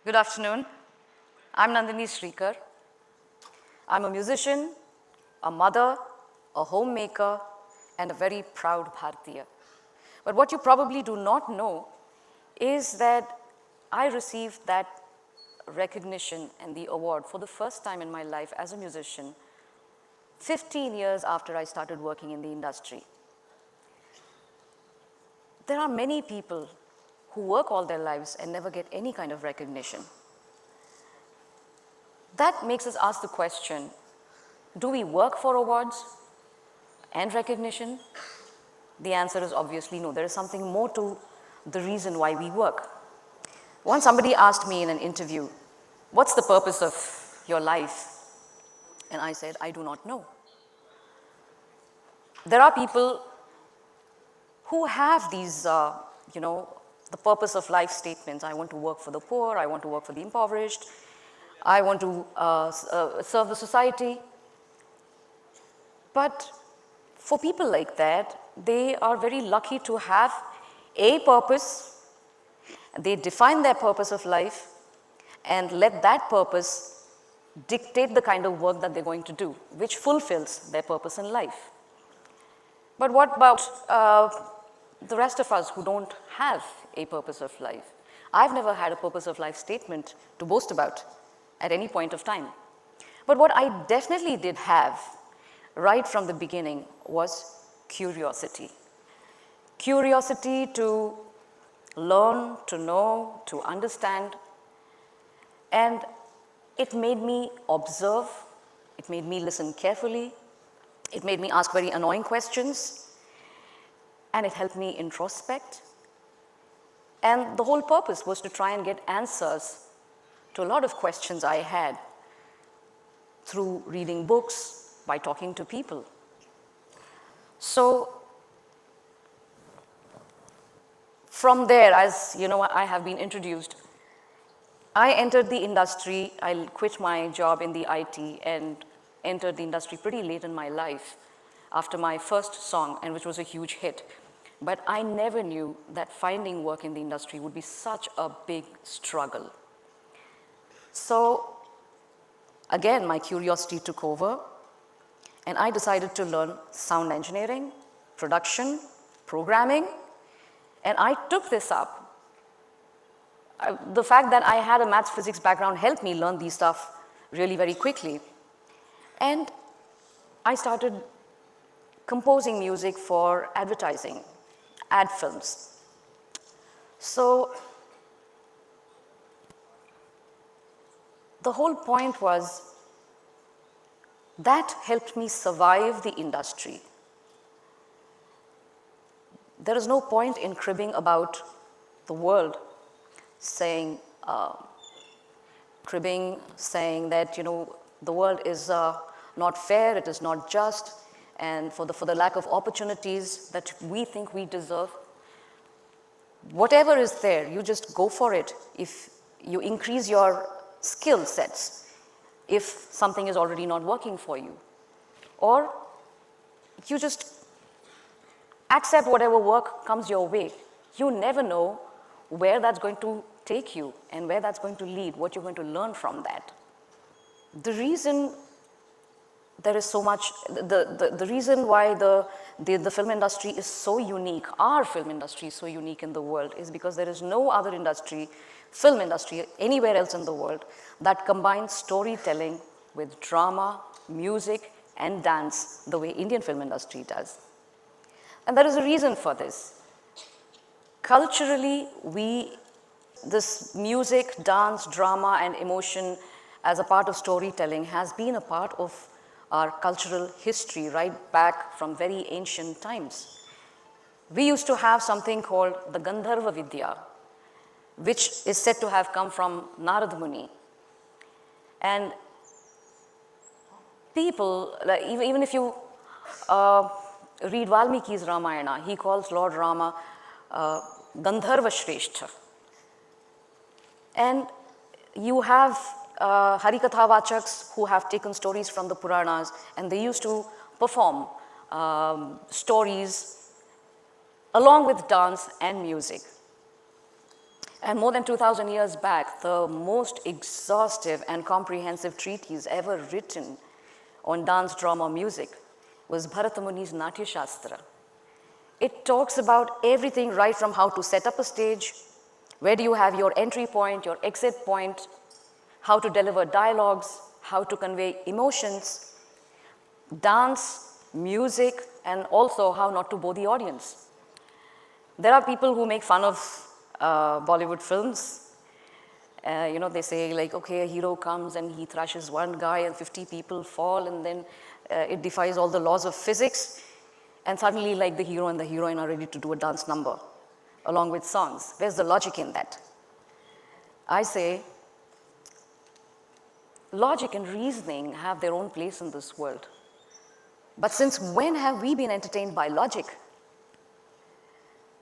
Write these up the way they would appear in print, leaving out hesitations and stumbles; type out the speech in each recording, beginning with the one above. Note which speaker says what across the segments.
Speaker 1: Good afternoon. I'm Nandini Srikar. I'm a musician, a mother, a homemaker, and a very proud Bharatiya. But what you probably do not know is that I received that recognition and the award for the first time in my life as a musician 15 years after I started working in the industry. There are many people who work all their lives and never get any kind of recognition. That makes us ask the question, do we work for awards and recognition? The answer is obviously no. There is something more to the reason why we work. Once somebody asked me in an interview, what's the purpose of your life? And I said, I do not know. There are people who have these, the purpose of life statements. I want to work for the poor, I want to work for the impoverished, I want to serve the society. But for people like that, they are very lucky to have a purpose. They define their purpose of life and let that purpose dictate the kind of work that they're going to do, which fulfills their purpose in life. But what about the rest of us who don't have a purpose of life? I've never had a purpose of life statement to boast about at any point of time. But what I definitely did have right from the beginning was curiosity. Curiosity to learn, to know, to understand. And it made me observe, it made me listen carefully, it made me ask very annoying questions, and it helped me introspect. And the whole purpose was to try and get answers to a lot of questions I had through reading books, by talking to people. So from there, as you know, I have been introduced, I entered the industry. I quit my job in the IT and entered the industry pretty late in my life after my first song, and which was a huge hit. But I never knew that finding work in the industry would be such a big struggle. So again, my curiosity took over, and I decided to learn sound engineering, production, programming, and I took this up. The fact that I had a maths physics background helped me learn these stuff really very quickly. And I started composing music for advertising, ad films. So the whole point was that helped me survive the industry. There is no point in cribbing about the world, saying that the world is not fair, it is not just, and for the lack of opportunities that we think we deserve. Whatever is there, you just go for it. If you increase your skill sets, if something is already not working for you, or you just accept whatever work comes your way. You never know where that's going to take you and where that's going to lead, what you're going to learn from that. The reason there is so much, the reason why the film industry is so unique, our film industry is so unique in the world, is because there is no other industry, film industry, anywhere else in the world that combines storytelling with drama, music, and dance the way Indian film industry does. And there is a reason for this. Culturally, this music, dance, drama, and emotion as a part of storytelling has been a part of our cultural history right back from very ancient times. We used to have something called the Gandharva Vidya, which is said to have come from Narad Muni. And people, like, even if you read Valmiki's Ramayana, he calls Lord Rama Gandharva Shrestha. And you have Harikatha Vachaks who have taken stories from the Puranas, and they used to perform stories along with dance and music. And more than 2,000 years back, the most exhaustive and comprehensive treatise ever written on dance, drama, music was Bharata Muni's Natya Shastra. It talks about everything right from how to set up a stage, where do you have your entry point, your exit point, how to deliver dialogues, how to convey emotions, dance, music, and also how not to bore the audience. There are people who make fun of Bollywood films. They say like, okay, a hero comes and he thrashes one guy and 50 people fall, and then it defies all the laws of physics. And suddenly, like, the hero and the heroine are ready to do a dance number along with songs. Where's the logic in that? I say, logic and reasoning have their own place in this world. But since when have we been entertained by logic?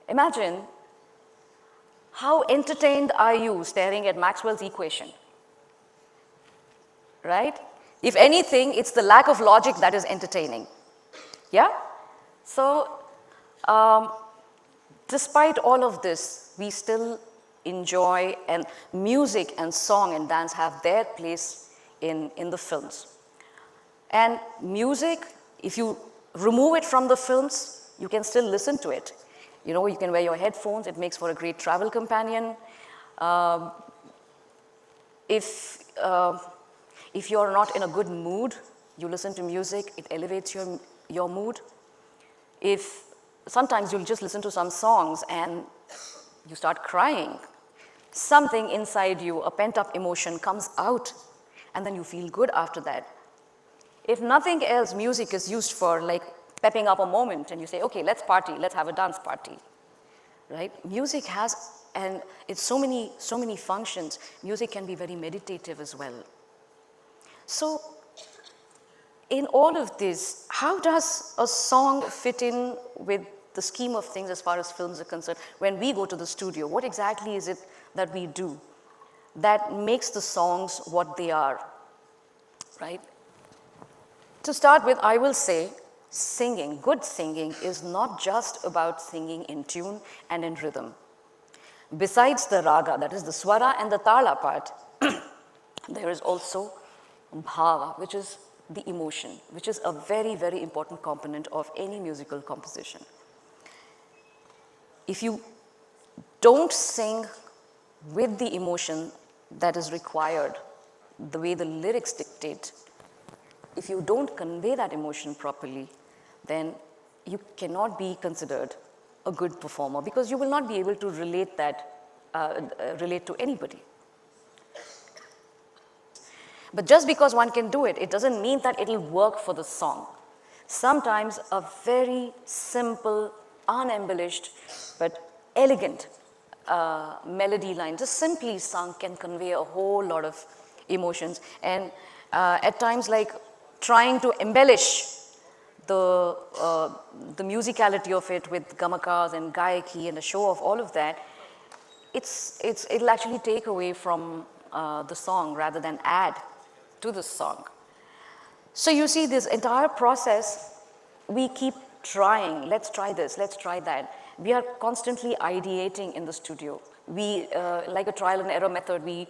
Speaker 1: Imagine, how entertained are you staring at Maxwell's equation? Right? If anything, it's the lack of logic that is entertaining. Yeah? So, despite all of this, we still enjoy, and music and song and dance have their place in the films. And music, if you remove it from the films, you can still listen to it. You can wear your headphones, it makes for a great travel companion. If you're not in a good mood, you listen to music, it elevates your mood. If sometimes you'll just listen to some songs and you start crying, something inside you, a pent-up emotion comes out, and then you feel good after that. If nothing else, music is used for like pepping up a moment, and you say, okay, let's party, let's have a dance party, right? Music has, and it's so many functions. Music can be very meditative as well. So, in all of this, how does a song fit in with the scheme of things as far as films are concerned? When we go to the studio, what exactly is it that we do that makes the songs what they are, right? To start with, I will say, singing, good singing, is not just about singing in tune and in rhythm. Besides the raga, that is the swara and the tala part, there is also bhava, which is the emotion, which is a very, very important component of any musical composition. If you don't sing with the emotion that is required, the way the lyrics dictate, if you don't convey that emotion properly, then you cannot be considered a good performer, because you will not be able to relate to anybody. But just because one can do it, it doesn't mean that it'll work for the song. Sometimes a very simple, unembellished, but elegant melody line, just simply sung, can convey a whole lot of emotions. And at times, like trying to embellish the musicality of it with gamakas and gayaki and a show of all of that, it'll actually take away from the song rather than add to the song. So you see, this entire process, we keep trying, let's try this, let's try that. We are constantly ideating in the studio. We, like a trial and error method, we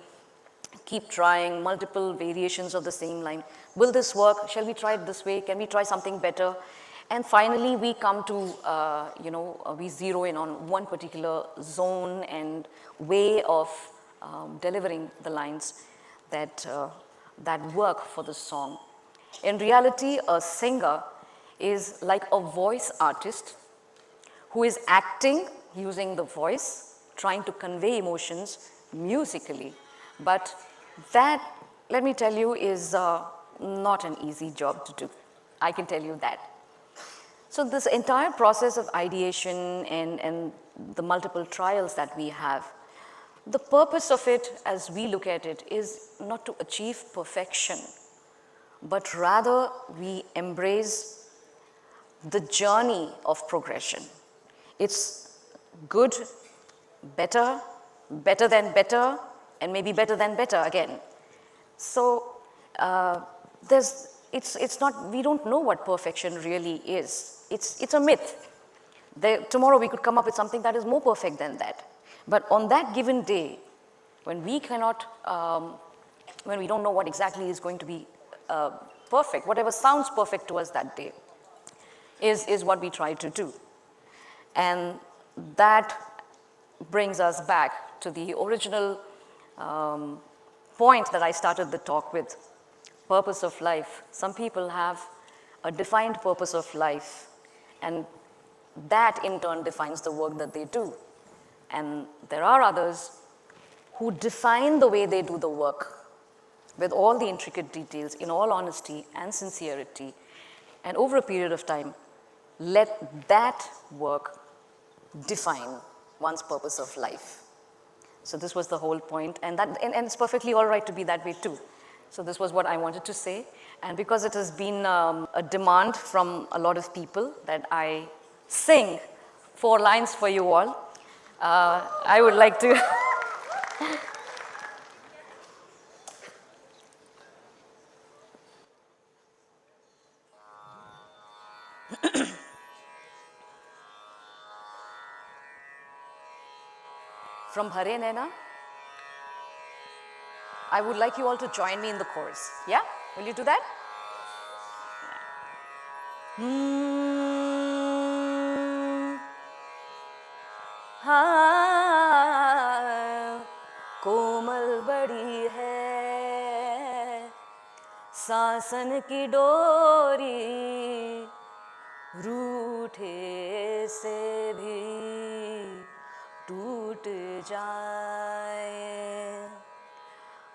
Speaker 1: keep trying multiple variations of the same line. Will this work? Shall we try it this way? Can we try something better? And finally, we come to, we zero in on one particular zone and way of delivering the lines that work for the song. In reality, a singer is like a voice artist who is acting using the voice, trying to convey emotions musically. But that, let me tell you, is not an easy job to do. I can tell you that. So this entire process of ideation and the multiple trials that we have, the purpose of it, as we look at it, is not to achieve perfection, but rather we embrace the journey of progression. It's good, better, better than better, and maybe better than better again. So it's not, we don't know what perfection really is. It's a myth. Tomorrow we could come up with something that is more perfect than that. But on that given day, when we cannot, when we don't know what exactly is going to be perfect, whatever sounds perfect to us that day, is what we try to do. And that brings us back to the original point that I started the talk with, purpose of life. Some people have a defined purpose of life, and that in turn defines the work that they do. And there are others who define the way they do the work with all the intricate details, in all honesty and sincerity, and over a period of time, let that work define one's purpose of life. So this was the whole point, and it's perfectly all right to be that way too. So this was what I wanted to say, and because it has been a demand from a lot of people that I sing 4 lines for you all, I would like to from Hare Naina, I would like you all to join me in the chorus. Yeah? Will you do that? हाँ, कोमल बड़ी है सांसन की डोरी, रूठे से भी टूट जाए,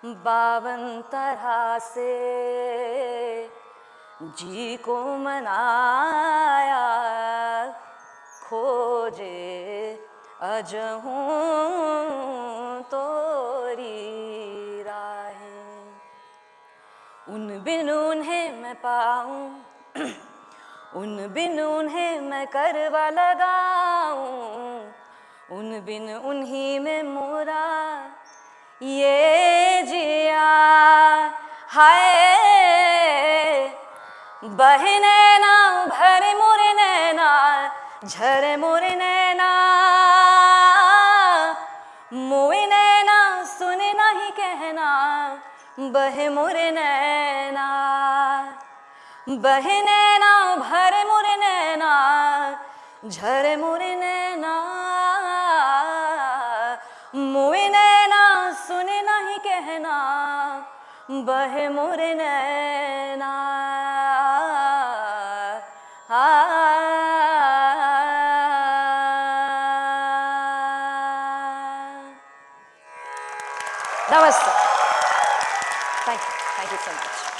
Speaker 1: 52 तरह से जी को मनाया, खोजे अजहूं तोरी राहें, उन बिन उन्हें मैं पाऊं, उन बिन उन्हें मैं करवा लगाऊं, उन बिन उन्हीं में मोरा ये जिया, हाय बहे नैना भरे मोरे नैना, झरे मोरे नैना, मोए नैना सुने नहीं कहना, बहे मोरे नैना, बहे नैना भरे मोरे नैना, झरे मोरे नैना, मोए नैना सुने नहीं कहना, बहे मोरे नैना. Namaste. Thank you so much.